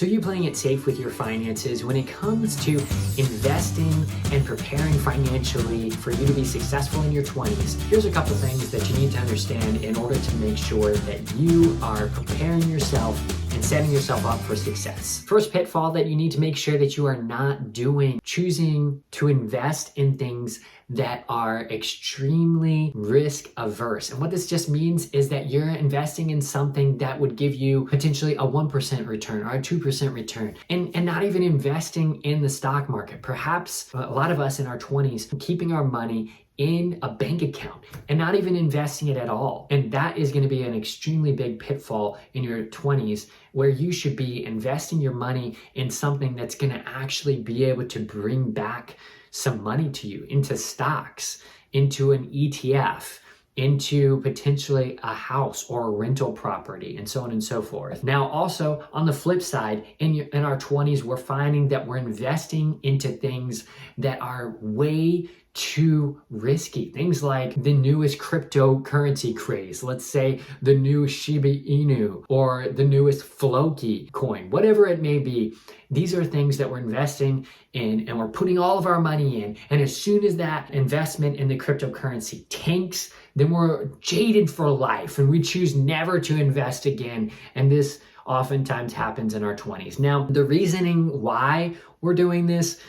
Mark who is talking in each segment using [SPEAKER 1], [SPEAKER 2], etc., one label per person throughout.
[SPEAKER 1] So you're playing it safe with your finances when it comes to investing and preparing financially for you to be successful in your 20s. Here's a couple things that you need to understand in order to make sure that you are preparing yourself and setting yourself up for success. First pitfall that you need to make sure that you are not doing, choosing to invest in things that are extremely risk averse. And what this just means is that you're investing in something that would give you potentially a 1% return or a 2% return, and not even investing in the stock market. Perhaps a lot of us in our 20s keeping our money in a bank account and not even investing it at all. And that is going to be an extremely big pitfall in your 20s, where you should be investing your money in something that's going to actually be able to bring back some money to you, into stocks, into an ETF, into potentially a house or a rental property, and so on and so forth. Now, also on the flip side, in our 20s, we're finding that we're investing into things that are way too risky. Things like the newest cryptocurrency craze, let's say the new Shiba Inu or the newest Floki coin, whatever it may be. These are things that we're investing in and we're putting all of our money in. And as soon as that investment in the cryptocurrency tanks, then we're jaded for life and we choose never to invest again. And this oftentimes happens in our 20s. Now, the reasoning why we're doing this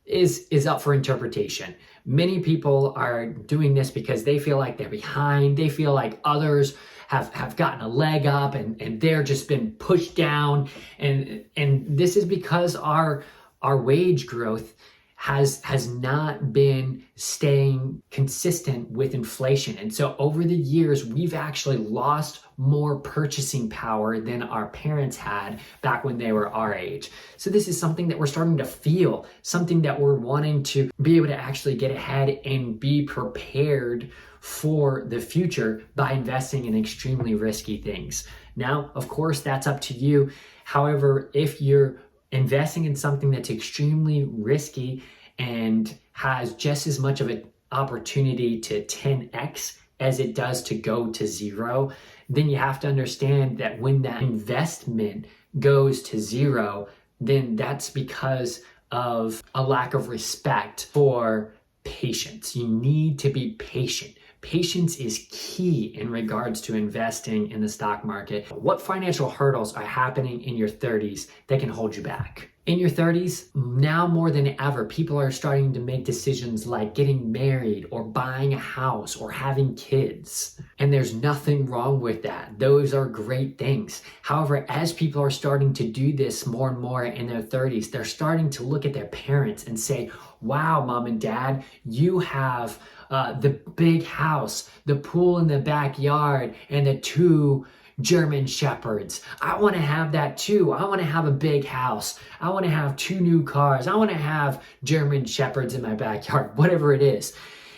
[SPEAKER 1] is up for interpretation. Many people are doing this because they feel like they're behind. They feel like others have gotten a leg up and they're just been pushed down. And this is because our wage growth has not been staying consistent with inflation. And so over the years, we've actually lost more purchasing power than our parents had back when they were our age. So this is something that we're starting to feel, something that we're wanting to be able to actually get ahead and be prepared for the future by investing in extremely risky things. Now, of course, that's up to you. However, if you're investing in something that's extremely risky and has just as much of an opportunity to 10x as it does to go to zero, then you have to understand that when that investment goes to zero, then that's because of a lack of respect for patience. You need to be patient. Patience is key in regards to investing in the stock market. What financial hurdles are happening in your 30s that can hold you back? In your 30s, now more than ever, people are starting to make decisions like getting married or buying a house or having kids. And there's nothing wrong with that. Those are great things. However, as people are starting to do this more and more in their 30s, they're starting to look at their parents and say, wow, mom and dad, you have the big house, the pool in the backyard, and the 2 German Shepherds. I want to have that too. I want to have a big house. I want to have 2 new cars. I want to have German Shepherds in my backyard, whatever it is.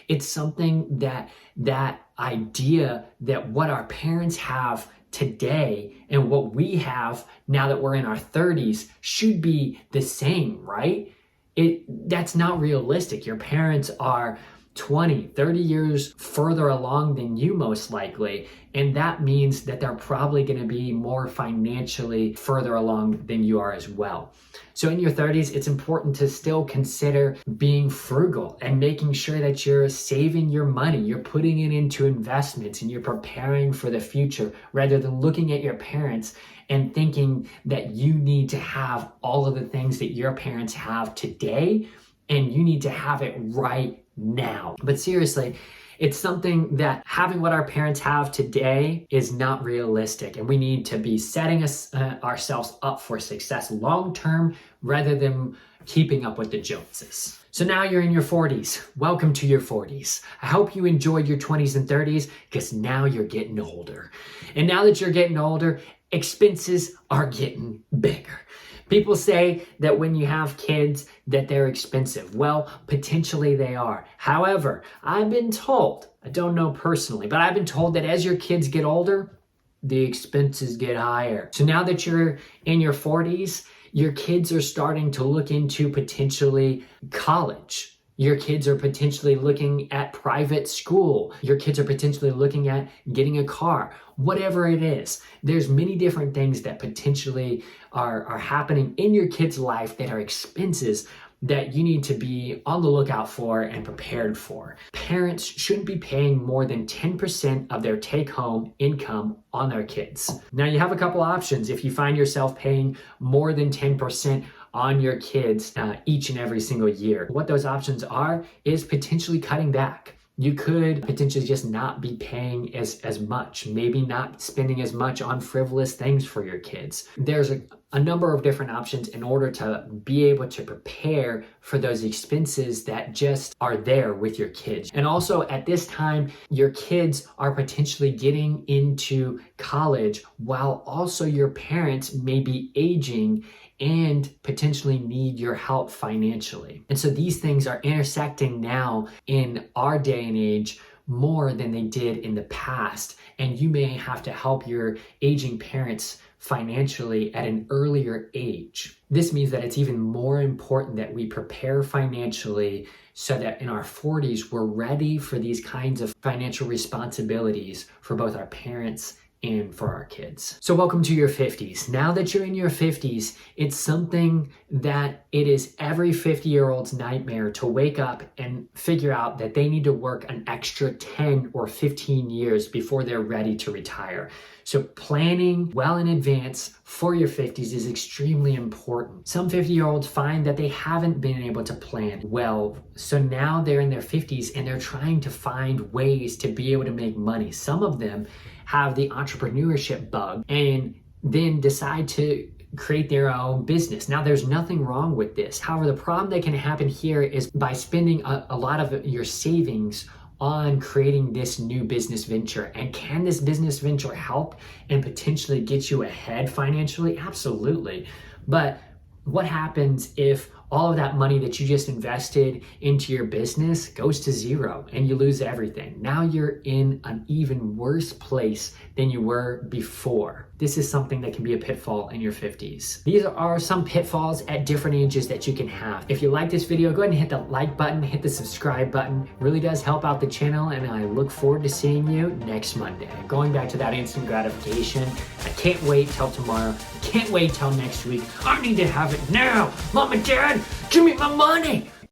[SPEAKER 1] It's something that idea that what our parents have today and what we have now that we're in our 30s should be the same, right? That's not realistic. Your parents are 20, 30 years further along than you most likely. And that means that they're probably going to be more financially further along than you are as well. So in your 30s, it's important to still consider being frugal and making sure that you're saving your money, you're putting it into investments, and you're preparing for the future rather than looking at your parents and thinking that you need to have all of the things that your parents have today and you need to have it right now. But seriously, it's something that having what our parents have today is not realistic, and we need to be setting ourselves up for success long term rather than keeping up with the Joneses. So now you're in your 40s. Welcome to your 40s. I hope you enjoyed your 20s and 30s because now you're getting older. And now that you're getting older, expenses are getting bigger. People say that when you have kids that they're expensive. Well, potentially they are. However, I've been told, I don't know personally, but I've been told that as your kids get older, the expenses get higher. So now that you're in your 40s, your kids are starting to look into potentially college. Your kids are potentially looking at private school. Your kids are potentially looking at getting a car. Whatever it is, there's many different things that potentially are happening in your kid's life that are expenses that you need to be on the lookout for and prepared for. Parents shouldn't be paying more than 10% of their take-home income on their kids. Now, you have a couple options if you find yourself paying more than 10% on your kids each and every single year. What those options are is potentially cutting back. You could potentially just not be paying as much, maybe not spending as much on frivolous things for your kids. There's a number of different options in order to be able to prepare for those expenses that just are there with your kids. And also at this time, your kids are potentially getting into college while also your parents may be aging and potentially need your help financially. And so these things are intersecting now in our day and age more than they did in the past. And you may have to help your aging parents financially at an earlier age. This means that it's even more important that we prepare financially so that in our 40s, we're ready for these kinds of financial responsibilities for both our parents and for our kids. So welcome to your 50s. Now that you're in your 50s, it's something that it is every 50-year-old's nightmare to wake up and figure out that they need to work an extra 10 or 15 years before they're ready to retire. So planning well in advance for your 50s is extremely important. Some 50-year-olds find that they haven't been able to plan well. So now they're in their 50s and they're trying to find ways to be able to make money. Some of them have the entrepreneurship bug and then decide to create their own business. Now, there's nothing wrong with this. However, the problem that can happen here is by spending a lot of your savings on creating this new business venture. And can this business venture help and potentially get you ahead financially? Absolutely. But what happens if all of that money that you just invested into your business goes to zero and you lose everything? Now you're in an even worse place than you were before. This is something that can be a pitfall in your 50s. These are some pitfalls at different ages that you can have. If you like this video, go ahead and hit the like button, hit the subscribe button. It really does help out the channel, and I look forward to seeing you next Monday. Going back to that instant gratification, I can't wait till tomorrow. I can't wait till next week. I need to have it now. Mom and Dad, give me my money.